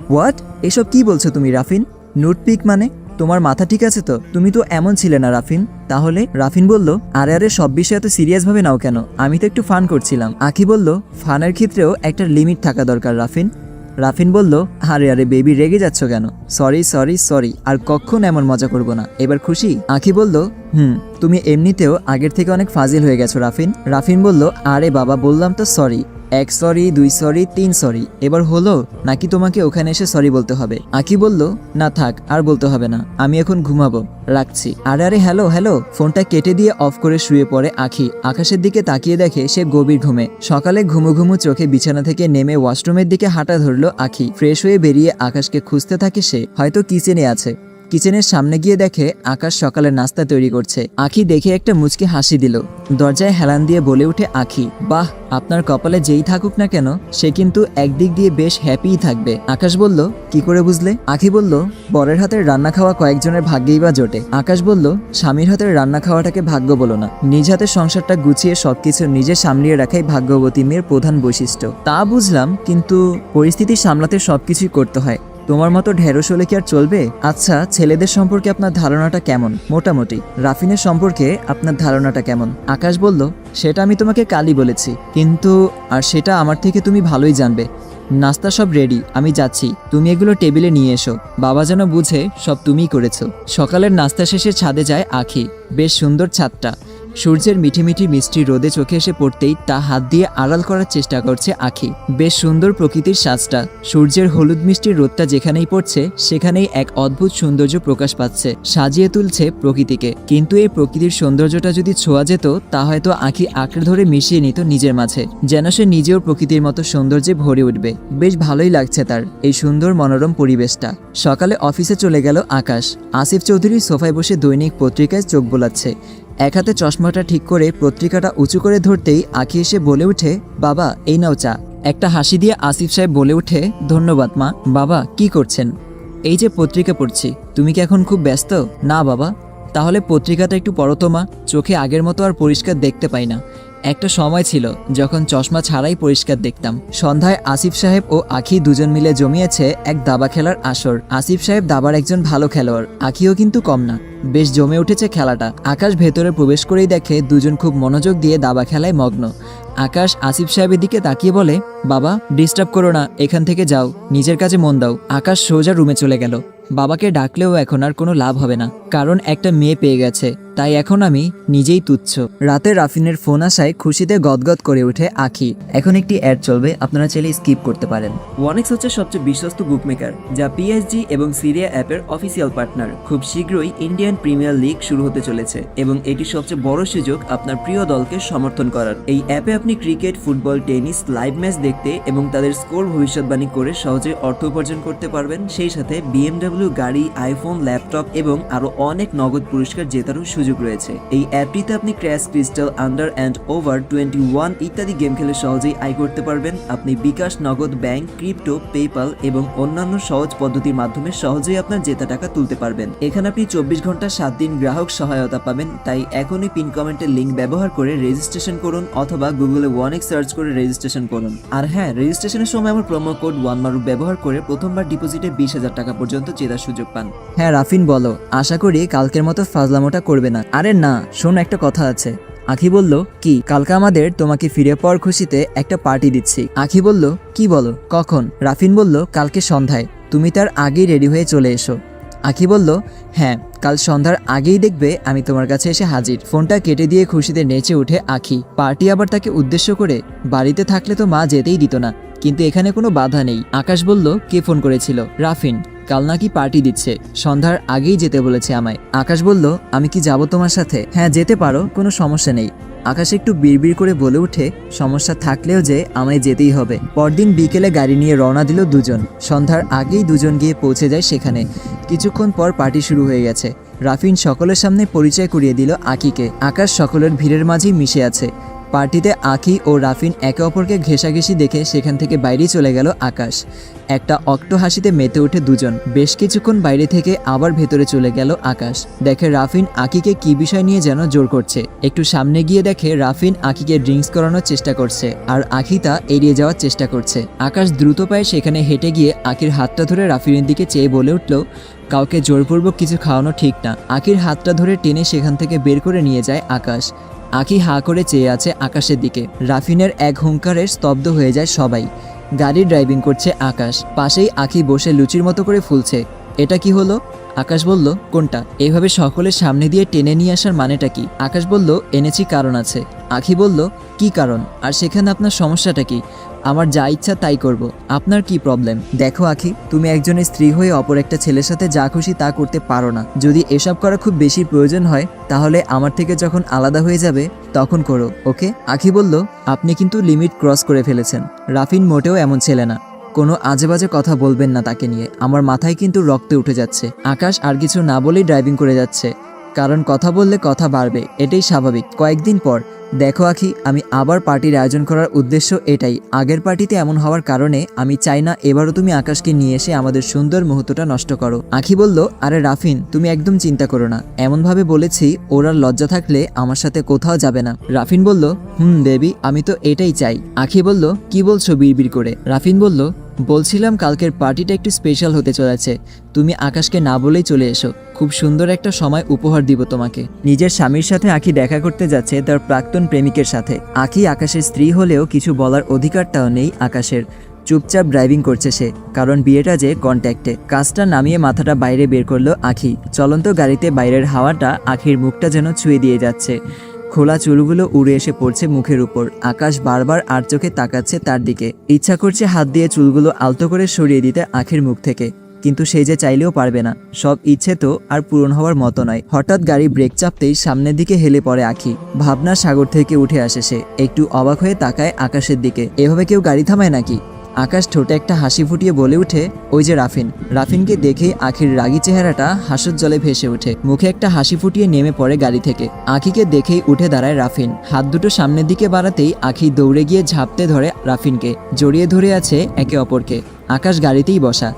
What? এসব কি বলছো তুমি রাফিন? নুড পিক মানে? তোমার মাথা ঠিক আছে তো? তুমি তো এমন ছিলে না রাফিন। তাহলে? রাফিন বলল, আরে আরে সব বিষয়ে এত সিরিয়াস ভাবে নাও কেন? আমি তো একটু ফান করছিলাম। আখি বলল, ফানের ক্ষেত্রেও একটা লিমিট থাকা দরকার রাফিন। রাফিন বলল, আরে আরে বেবি রেগে যাচ্ছ কেন? সরি সরি সরি, আর কখন এমন মজা করব না। এবার খুশি? আখি বলল, তুমি এমনিতেও আগের থেকে অনেক ফাজিল হয়ে গেছো রাফিন। রাফিন বলল, আরে বাবা বললাম তো সরি। 1 সরি, 2 সরি, 3 সরি, এবার হলো নাকি তোমাকে ওখানে এসে সরি বলতে হবে? আকি বলল, না থাক, আর বলতে হবে না, আমি এখন ঘুমাবো, রাখছি। আরে আরে হ্যালো হ্যালো, ফোনটা কেটে দিয়ে অফ করে শুয়ে পড়ে আখি। আকাশের দিকে তাকিয়ে দেখে সে গভীর ঘুমে। সকালে ঘুমু ঘুমু চোখে বিছানা থেকে নেমে ওয়াশরুমের দিকে হাঁটা ধরলো আখি। ফ্রেশ হয়ে বেরিয়ে আকাশকে খুঁজতে থাকে সে, হয়তো কিচেনে আছে। কিচেনের সামনে গিয়ে দেখে আকাশ সকালের নাস্তা তৈরি করছে। আখি দেখে একটা মুচকি হাসি দিল। দরজায় হেলান দিয়ে বলে উঠে আখি, বাহ, আপনার কপালে যেই থাকুক না কেন সে কিন্তু একদিক দিয়ে বেশ হ্যাপিই থাকবে। আকাশ বলল, কি করে বুঝলে? আখি বলল, বরের হাতের রান্না খাওয়া কয়েকজনের ভাগ্যেই বা জোটে। আকাশ বলল, স্বামীর হাতের রান্না খাওয়াটাকে ভাগ্য বলো না, নিজ হাতের সংসারটা গুছিয়ে সবকিছু নিজে সামলিয়ে রাখাই ভাগ্যবতী মেয়ের প্রধান বৈশিষ্ট্য। তা বুঝলাম, কিন্তু পরিস্থিতি সামলাতে সবকিছুই করতে হয়। তোমার মতো ঢেঁড়স হলে কি আর চলবে? আচ্ছা, ছেলেদের সম্পর্কে আপনার ধারণাটা কেমন? মোটামুটি। রাফিনের সম্পর্কে আপনার ধারণাটা কেমন? আকাশ বলল, সেটা আমি তোমাকে কালই বলেছি, কিন্তু আর সেটা আমার থেকে তুমি ভালোই জানবে। নাস্তা সব রেডি, আমি যাচ্ছি, তুমি এগুলো টেবিলে নিয়ে এসো। বাবা যেন বুঝে সব তুমিই করেছো। সকালের নাস্তা শেষে ছাদে যায় আখি। বেশ সুন্দর ছাদটা। সূর্যের মিঠি মিঠি মিষ্টি রোদে চোখে এসে পড়তেই তা হাত দিয়ে আড়াল করার চেষ্টা করছে আখি। বেশ সুন্দর প্রকৃতির সাজটা। সূর্যের হলুদ মিষ্টি রোদটা যেখানেই পড়ছে সেখানেই এক অদ্ভুত সৌন্দর্য প্রকাশ পাচ্ছে, সাজিয়ে তুলছে প্রকৃতিকে। কিন্তু এই প্রকৃতির সৌন্দর্যটা যদি ছোঁয়া যেত তা হয়তো আখি আঁকড়ে ধরে মিশিয়ে নিত নিজের মাঝে, যেন সে নিজেও প্রকৃতির মতো সৌন্দর্যে ভরে উঠবে। বেশ ভালোই লাগছে তার এই সুন্দর মনোরম পরিবেশটা। সকালে অফিসে চলে গেল আকাশ। আসিফ চৌধুরী সোফায় বসে দৈনিক পত্রিকায় চোখ বোলাচ্ছে। এক হাতে চশমাটা ঠিক করে পত্রিকাটা উঁচু করে ধরতেই আখি এসে বলে উঠে, বাবা এই নাও চা। একটা হাসি দিয়ে আসিফ সাহেব বলে উঠে, ধন্যবাদ মা। বাবা কি করছেন? এই যে পত্রিকা পড়ছি। তুমি কি এখন খুব ব্যস্ত? না বাবা। তাহলে পত্রিকাটা একটু পড়ো তো মা, চোখে আগের মতো আর পরিষ্কার দেখতে পাই না। একটা সময় ছিল যখন চশমা ছাড়াই পরিষ্কার দেখতাম। সন্ধ্যায় আসিফ সাহেব ও আখি দুজন মিলে জমিয়েছে এক দাবা খেলার আসর। আসিফ সাহেব দাবার একজন ভালো খেলোয়াড়, আখিও কিন্তু কম না। বেশ জমে উঠেছে খেলাটা। আকাশ ভেতরে প্রবেশ করেই দেখে দুজন খুব মনোযোগ দিয়ে দাবা খেলায় মগ্ন। আকাশ আসিফ সাহেবের দিকে তাকিয়ে বলে, বাবা ডিস্টার্ব করো না, এখান থেকে যাও, নিজের কাজে মন দাও। আকাশ সোজা রুমে চলে গেল। বাবাকে ডাকলেও এখন আর কোনো লাভ হবে না, কারণ একটা মেয়ে পেয়ে গেছে, তাই এখন আমি নিজেই তুচ্ছ। রাতে রাফিনের ফোন আসায় খুশিতে গদগদ করে ওঠে আখি। এখন একটি অ্যাড চলবে, আপনারা চাইলে স্কিপ করতে পারেন। ওয়ানেক্স হচ্ছে সবচেয়ে বিশ্বস্ত বুকমেকার, যা পিএসজি এবং সিরিয়া অ্যাপের অফিসিয়াল পার্টনার। খুব শীঘ্রই ইন্ডিয়ান প্রিমিয়ার লিগ শুরু হতে চলেছে এবং এটি সবচেয়ে বড় সুযোগ আপনার প্রিয় দলকে সমর্থন করার। এই অ্যাপে আপনি cricket, football, tennis live match দেখতে এবং তাদের স্কোর ভবিষ্যৎবাণী করে সহজে অর্থ উপার্জন করতে পারবেন। সেই সাথে বিএমডব্লিউ গাড়ি, আইফোন, ল্যাপটপ এবং আরো অনেক নগদ পুরস্কার জেতারও সুযোগ রয়েছে। এই অ্যাপটিতে আপনি crash, crystal, under and over 21 ইত্যাদি গেম খেলে সহজেই আয় করতে পারবেন। আপনি বিকাশ, নগদ, ব্যাংক, ক্রিপ্টো, পেপাল এবং অন্যান্য সহজ পদ্ধতির মাধ্যমে সহজেই আপনার জেতা টাকা তুলতে পারবেন। এখানে আপনি 24 ঘন্টা 7 দিন গ্রাহক সহায়তা পাবেন। তাই এখনই পিন কমেন্টের লিঙ্ক ব্যবহার করে রেজিস্ট্রেশন করুন অথবা গুগলে ওয়ানেক্স সার্চ করে রেজিস্ট্রেশন করুন। আর হ্যাঁ, রেজিস্ট্রেশনের সময় আমার প্রোমো কোড ওয়ানমারুফ ব্যবহার করে প্রথমবার ডিপোজিটে 20,000 টাকা পর্যন্ত জেতার সুযোগ পান। হ্যাঁ রাফিন বলো, আশা করি কালকের মতো ফাজলামোটা করবে না। আরে না, শোন একটা কথা আছে। আখি বলল, কি? কালকে আমাদের তোমাকে ফিরে পাওয়ার খুশিতে একটা পার্টি দিচ্ছি। আখি বলল, কি বলো, কখন? রাফিন বলল, কালকে সন্ধ্যায়, তুমি তার আগেই রেডি হয়ে চলে এসো। আখি বলল, হ্যাঁ কাল সন্ধ্যার আগেই দেখবে আমি তোমার কাছে এসে হাজির। ফোনটা কেটে দিয়ে খুশিতে নেচে উঠে আখি। পার্টি আবার তাকে উদ্দেশ্য করে? বাড়িতে থাকলে তো মা যেতেই দিত না, কিন্তু এখানে কোনো বাধা নেই। আকাশ বলল, কে ফোন করেছিল? রাফিন। কাল নাকি পার্টি দিচ্ছে, সন্ধ্যার আগেই যেতে বলেছে আমায়। আকাশ বলল, আমি কি যাব তোমার সাথে? হ্যাঁ যেতে পারো, কোনো সমস্যা নেই। আকাশ একটু বিড়বিড় করে বলে উঠে, সমস্যা থাকলেও যে আমায় যেতেই হবে। পরদিন বিকেলে গাড়ি নিয়ে রওনা দিল দুজন। সন্ধ্যার আগেই দুজন গিয়ে পৌঁছে যায় সেখানে। কিছুক্ষণ পর পার্টি শুরু হয়ে গেছে। রাফিন সকলের সামনে পরিচয় করিয়ে দিল আকিকে। আকাশ সকলের ভিড়ের মাঝেই মিশে আছে। পার্টিতে আখি ও রাফিন একে অপরকে ঘেঁষাঘেঁষি দেখে সেখান থেকে বাইরে চলে গেল আকাশ। একটা অক্টো হাসিতে মেতে ওঠে দুজন। বেশ কিছুক্ষণ বাইরে থেকে আবার ভেতরে চলে গেল আকাশ। দেখে রাফিন আকিকে কি বিষয় নিয়ে যেন জোর করছে। একটু সামনে গিয়ে দেখে রাফিন আকিকে ড্রিঙ্কস করানোর চেষ্টা করছে আর আকি তা এড়িয়ে যাওয়ার চেষ্টা করছে। আকাশ দ্রুত পায়ে সেখানে হেঁটে গিয়ে আকির হাতটা ধরে রাফিনের দিকে চেয়ে বলে উঠল, কাউকে জোরপূর্বক কিছু খাওয়ানো ঠিক না। আকির হাতটা ধরে টেনে সেখান থেকে বের করে নিয়ে যায় আকাশ। আকি হাঁ করে চেয়ে আছে আকাশের দিকে। রাফিনের এক হুঙ্কারে স্তব্ধ হয়ে যায় সবাই। গাড়ি ড্রাইভিং করছে আকাশ। পাশেই আকি বসে লুচির মতো করে ফুলছে। এটা কি হলো? আকাশ বলল, কোনটা? এইভাবে সকলের সামনে দিয়ে টেনে নিয়ে আসার মানেটা কি? আকাশ বলল, এনেছি কারণ আছে। আখি বলল, কি কারণ? আর সেখানে আপনার সমস্যাটা কি? আমার যা ইচ্ছা তাই করব, আপনার কি প্রবলেম? দেখো আখি, তুমি একজনের স্ত্রী হয়ে অপর একটা ছেলের সাথে যা খুশি তা করতে পারো না। যদি এসব করা খুব বেশি প্রয়োজন হয় তাহলে আমার থেকে যখন আলাদা হয়ে যাবে তখন করো, ওকে? আখি বলল, আপনি কিন্তু লিমিট ক্রস করে ফেলেছেন। রাফিন মোটেও এমন ছেলে না। কোনো আজেবাজে কথা বলবেন না তাকে নিয়ে। আমার মাথায় কিন্তু রক্তে উঠে যাচ্ছে। আকাশ আর কিছু না বলেই ড্রাইভিং করে যাচ্ছে, কারণ কথা বললে কথা বাড়বে, এটাই স্বাভাবিক। কয়েকদিন পর, দেখো আখি, আমি আবার পার্টির আয়োজন করার উদ্দেশ্য এটাই। আগের পার্টিতে এমন হওয়ার কারণে আমি চাই না এবারও তুমি আকাশকে নিয়ে এসে আমাদের সুন্দর মুহূর্তটা নষ্ট করো। আখি বলল, আরে রাফিন, তুমি একদম চিন্তা করো না। এমনভাবে বলেছি ওর আর লজ্জা থাকলে আমার সাথে কোথাও যাবে না। রাফিন বলল, বেবি, আমি তো এটাই চাই। আখি বলল, কি বলছো বিড়বিড় করে? রাফিন বলল, বলছিলাম কালকের পার্টিটা একটু স্পেশাল হতে চলেছে। তুমি আকাশকে না বলেই চলে এসো। খুব সুন্দর একটা সময় উপহার দিব তোমাকে। নিজের স্বামীর সাথে আখি দেখা করতে যাচ্ছে তার প্রাক্তন প্রেমিকের সাথে। আখি আকাশের স্ত্রী হলেও কিছু বলার অধিকারটাও নেই আকাশের। চুপচাপ ড্রাইভিং করছে সে, কারণ বিয়েটা যে কন্ট্যাক্টে। কাজটা নামিয়ে মাথাটা বাইরে বের করলো আখি। চলন্ত গাড়িতে বাইরের হাওয়াটা আখির মুখটা যেন ছুঁয়ে দিয়ে যাচ্ছে। খোলা চুলগুলো উড়ে এসে পড়ছে মুখের উপর। আকাশ বারবার আর চোখে তাকাচ্ছে তার দিকে। ইচ্ছা করছে হাত দিয়ে চুলগুলো আলতো করে সরিয়ে দিতে আখির মুখ থেকে, কিন্তু সে যে চাইলেও পারবে না। সব ইচ্ছে তো আর পূরণ হওয়ার মতো নয়। হঠাৎ গাড়ি ব্রেক চাপতেই সামনের দিকে হেলে পড়ে আখি। ভাবনার সাগর থেকে উঠে আসে সে। একটু অবাক হয়ে তাকায় আকাশের দিকে। এভাবে কেউ গাড়ি থামায় নাকি? আকাশ ঠোঁটে একটা হাসি ফুটিয়ে বলে উঠে, ওই যে রাফিন। রাফিনকে দেখেই আখির রাগী চেহারাটা হাসর জলে ভেসে ওঠে। মুখে একটা হাসি ফুটিয়ে নেমে পড়ে গাড়ি থেকে। আখিকে দেখেই উঠে দাঁড়ায় রাফিন। হাত দুটো সামনের দিকে বাড়াতেই আখি দৌড়ে গিয়ে ঝাঁপতে ধরে রাফিনকে। জড়িয়ে ধরে আছে একে অপরকে। আকাশ গাড়িতেই বসা।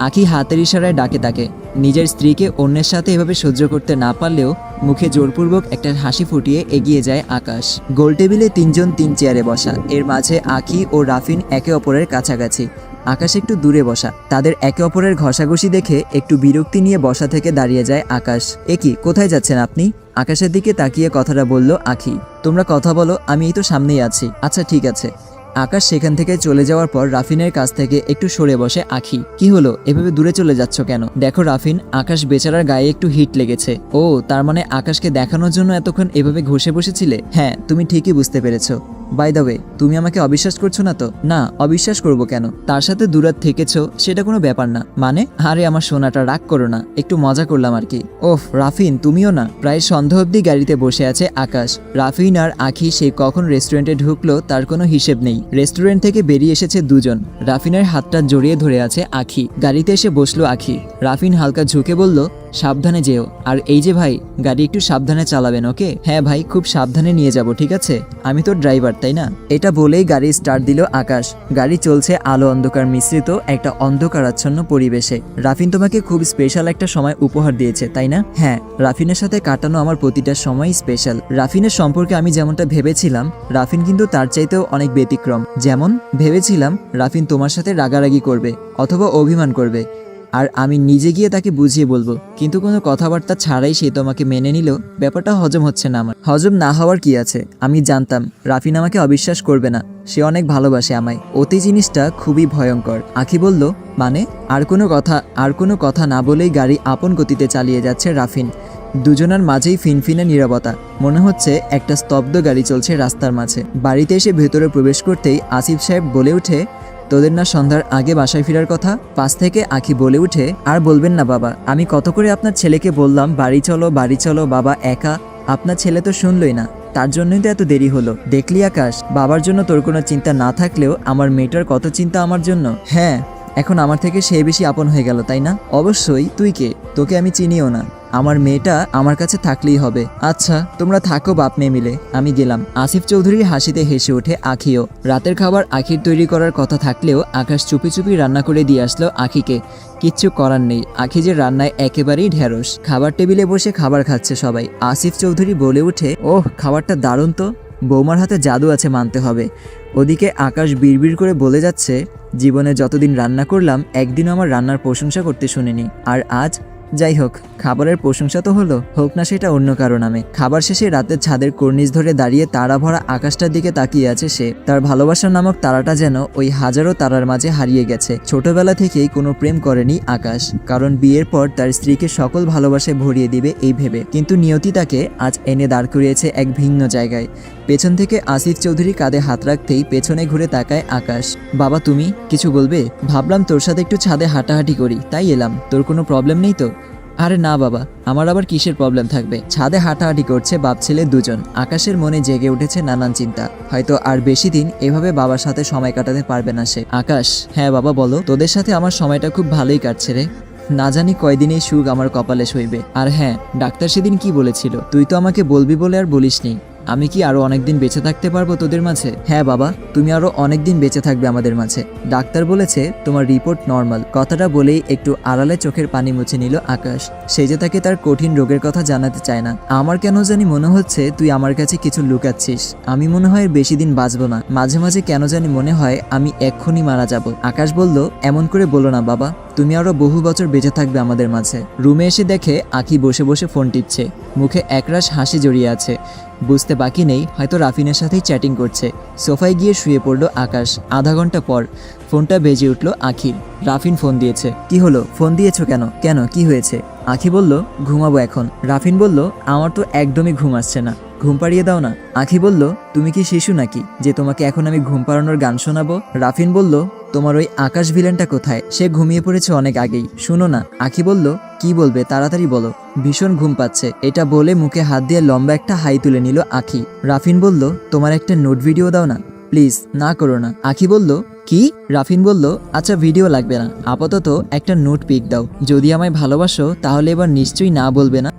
আখি হাতের ইশারায় ডাকে তাকে। নিজের স্ত্রীকে অন্যের সাথে এভাবে সহ্য করতে না পারলেও মুখে জোরপূর্বক একটা হাসি ফুটিয়ে এগিয়ে যায় আকাশ। গোল টেবিলে তিনজন তিন চেয়ারে বসা। এর মাঝে আখি ও রাফিন একে অপরের কাছাকাছি। আকাশ একটু দূরে বসা। তাদের একে অপরের ঘষাঘষি দেখে একটু বিরক্তি নিয়ে বসা থেকে দাঁড়িয়ে যায় আকাশ। কি, কোথায় যাচ্ছেন আপনি? আকাশের দিকে তাকিয়ে কথাটা বলল আখি। তোমরা কথা বলো, আমি এই তো সামনেই আছি। আচ্ছা ঠিক আছে। আকাশ সেখান থেকে চলে যাওয়ার পর রাফিনের কাছ থেকে একটু সরে বসে আখি। কি হলো, এভাবে দূরে চলে যাচ্ছ কেন? দেখো রাফিন, আকাশ বেচারার গায়ে একটু হিট লেগেছে। ও, তার মানে আকাশকে দেখানোর জন্য এতক্ষণ এভাবে ঘষে বসেছিলে? হ্যাঁ, তুমি ঠিকই বুঝতে পেরেছো। বাই দ্য ওয়ে, তুমি আমাকে অবিশ্বাস করছো না তো? না, অবিশ্বাস করব কেন? তার সাথে দূরাত থেকেছো, সেটা কোনো ব্যাপার না। মানে? আরে আমার সোনাটা, রাগ করো না, একটু মজা করলাম আর কি। ওহ রাফিন, তুমিও না? প্রায় সন্ধ্যা অবধি গাড়িতে বসে আছে আকাশ। রাফিন আর আখি সে কখন রেস্টুরেন্টে ঢুকলো তার কোনো হিসেব নেই। রেস্টুরেন্ট থেকে বেরিয়ে এসেছে দুজন। রাফিনের হাতটা জড়িয়ে ধরে আছে আখি। গাড়িতে এসে বসলো আখি। রাফিন হালকা ঝুঁকে বলল, সাবধানে যেও। আর এই যে ভাই, গাড়ি একটু সাবধানে চালাবেন, ওকে? হ্যাঁ ভাই, খুব সাবধানে নিয়ে যাব, ঠিক আছে? আমি তো ড্রাইভার, তাই না? এটা বলেই গাড়ি স্টার্ট দিল আকাশ। গাড়ি চলছে আলো অন্ধকার মিশ্রিত একটা অন্ধকারাচ্ছন্ন পরিবেশে। রাফিন তোমাকে খুব স্পেশাল একটা সময় উপহার দিয়েছে, তাই না? হ্যাঁ, রাফিনের সাথে কাটানো আমার প্রতিটা সময়ই স্পেশাল। রাফিনের সম্পর্কে আমি যেমনটা ভেবেছিলাম, রাফিন কিন্তু তার চাইতেও অনেক ব্যতিক্রম। যেমন ভেবেছিলাম রাফিন তোমার সাথে রাগারাগি করবে অথবা অভিমান করবে, আর আমি নিজে গিয়ে তাকে বুঝিয়ে বলবো, কিন্তু কোনো কথাবার্তা ছাড়াই সে তোমাকে মেনে নিল। ব্যাপারটা হজম হচ্ছে না আমার। হজম না হওয়ার কি আছে? আমি জানতাম রাফিন আমাকে অবিশ্বাস করবে না। সে অনেক ভালোবাসে আমায়। অতি জিনিসটা খুবই ভয়ঙ্কর। আখি বলল, মানে? আর কোনো কথা না বলেই গাড়ি আপন গতিতে চালিয়ে যাচ্ছে রাফিন। দুজনের মাঝেই ফিনফিনে নীরবতা। মনে হচ্ছে একটা স্তব্ধ গাড়ি চলছে রাস্তার মাঝে। বাড়িতে এসে ভেতরে প্রবেশ করতেই আসিফ সাহেব বলে উঠে, তোদের না সন্ধ্যার আগে বাসায় ফেরার কথা? পাশ থেকে আখি বলে উঠে, আর বলবেন না বাবা, আমি কত করে আপনার ছেলেকে বললাম বাড়ি চলো বাবা একা। আপনার ছেলে তো শুনলই না, তার জন্যই তো এত দেরি হলো। দেখলি আকাশ, বাবার জন্য তোর কোনো চিন্তা না থাকলেও আমার মেয়েটার কত চিন্তা আমার জন্য। হ্যাঁ, এখন আমার থেকে সে বেশি আপন হয়ে গেল তাই না? অবশ্যই। তুই কে? তোকে আমি চিনিও না। আমার মেয়েটা আমার কাছে থাকলেই হবে। আচ্ছা তোমরা থাকো বাপ মেয়ে মিলে, আমি গেলাম। আসিফ চৌধুরীর হাসিতে হেসে ওঠে আখিও। রাতের খাবার আখির তৈরি করার কথা থাকলেও আকাশ চুপি চুপি রান্না করে দিয়ে আসলো আখিকে। কিচ্ছু করার নেই, আখি যে রান্নায় একেবারেই ঢেঁড়স। খাবার টেবিলে বসে খাবার খাচ্ছে সবাই। আসিফ চৌধুরী বলে ওঠে, ওহ খাবারটা দারুণ তো, বৌমার হাতে জাদু আছে মানতে হবে। ওদিকে আকাশ বিড়বিড় করে বলে যাচ্ছে, জীবনে যতদিন রান্না করলাম একদিনও আমার রান্নার প্রশংসা করতে শুনিনি, আর আজ যাই হোক, খাবারের প্রশংসা তো হলো, হোক না সেটা অন্য কারো নামে। খাবার শেষে রাতের ছাদের কর্নিশ ধরে দাঁড়িয়ে তারা ভরা আকাশটার দিকে তাকিয়ে আছে সে। তার ভালোবাসা নামক তারাটা যেন ওই হাজারো তারার মাঝে হারিয়ে গেছে। ছোটবেলা থেকেই কোনো প্রেম করেনি আকাশ, কারণ বিয়ের পর তার স্ত্রীকে সকল ভালোবাসায় ভরিয়ে দিবে এই ভেবে। কিন্তু নিয়তি তাকে আজ এনে দাঁড় করিয়েছে এক ভিন্ন জায়গায়। পেছন থেকে আসিফ চৌধুরী কাঁধে হাত রাখতেই পেছনে ঘুরে তাকায় আকাশ। বাবা তুমি কিছু বলবে? ভাবলাম তোর সাথে একটু ছাদে হাঁটাহাঁটি করি, তাই এলাম। তোর কোনো প্রবলেম নেই তো? আরে না বাবা, আমার আবার কিসের প্রবলেম থাকবে। ছাদে হাঁটাহাঁটি করছে বাপ ছেলে দুজন। আকাশের মনে জেগে উঠেছে নানান চিন্তা। হয়তো আর বেশি দিন এভাবে বাবার সাথে সময় কাটাতে পারবে না সে। আকাশ, হ্যাঁ বাবা বলো। তোদের সাথে আমার সময়টা খুব ভালোই কাটছে রে। না জানি কয়দিনেই সুখ আমার কপালে সইবে। আর হ্যাঁ, ডাক্তার সেদিন কি বলেছিল? তুই তো আমাকে বলবি বলে আর বলিসনি। আমি কি আরো অনেকদিন বেঁচে থাকতে পারবো তোদের মাঝে? হ্যাঁ বাবা, তুমি আরো অনেকদিন বেঁচে থাকবে আমাদের মাঝে। ডাক্তার বলেছে তোমার রিপোর্ট নর্মাল। কথাটা বলেই একটু আড়ালে চোখের পানি মুছে নিল আকাশ। সে যে তাকে তার কঠিন রোগের কথা জানাতে চায় না। আমার কেন জানি মনে হচ্ছে তুই আমার কাছে কিছু লুকাচ্ছিস। আমি মনে হয় বেশি দিন বাঁচবো না। মাঝে মাঝে কেন জানি মনে হয় আমি এক্ষুনি মারা যাব। আকাশ বলল, এমন করে বলো না বাবা, তুমি আরো বহু বছর বেঁচে থাকবে আমাদের মাঝে। রুমে এসে দেখে আখি বসে বসে ফোন টিপছে, মুখে একরাশ হাসি জড়িয়ে আছে। বুঝতে বাকি নেই হয়তো রাফিনের সাথেই চ্যাটিং করছে। সোফায় গিয়ে শুয়ে পড়লো আকাশ। আধা ঘন্টা পর ফোনটা বেজে উঠল আখির। রাফিন ফোন দিয়েছে। কি হলো, ফোন দিয়েছো কেন? কেন, কি হয়েছে? আখি বলল, ঘুমাবো এখন। রাফিন বলল, আমার তো একদমই ঘুম আসছে না, ঘুম পাড়িয়ে দাও না। আখি বলল, তুমি কি শিশু নাকি যে তোমাকে এখন আমি ঘুম পাড়ানোর গান শোনাবো? রাফিন বলল, তোমার ওই আকাশ ভিলেনটা কোথায়? সে ঘুমিয়ে পড়েছে অনেক আগেই, শুনো না। আখি বলল, কি বলবে তাড়াতাড়ি বলো, ভীষণ ঘুম পাচ্ছে। এটা বলে মুখে হাত দিয়ে লম্বা একটা হাই তুলে নিল আখি। রাফিন বলল, তোমার একটা নোট ভিডিও দাও না প্লিজ, না করো না। আখি বলল, কি? রাফিন বলল, আচ্ছা ভিডিও লাগবে না, আপাতত একটা নোট পিক দাও। যদি আমায় ভালোবাসো তাহলে এবার নিশ্চয়ই না বলবে না।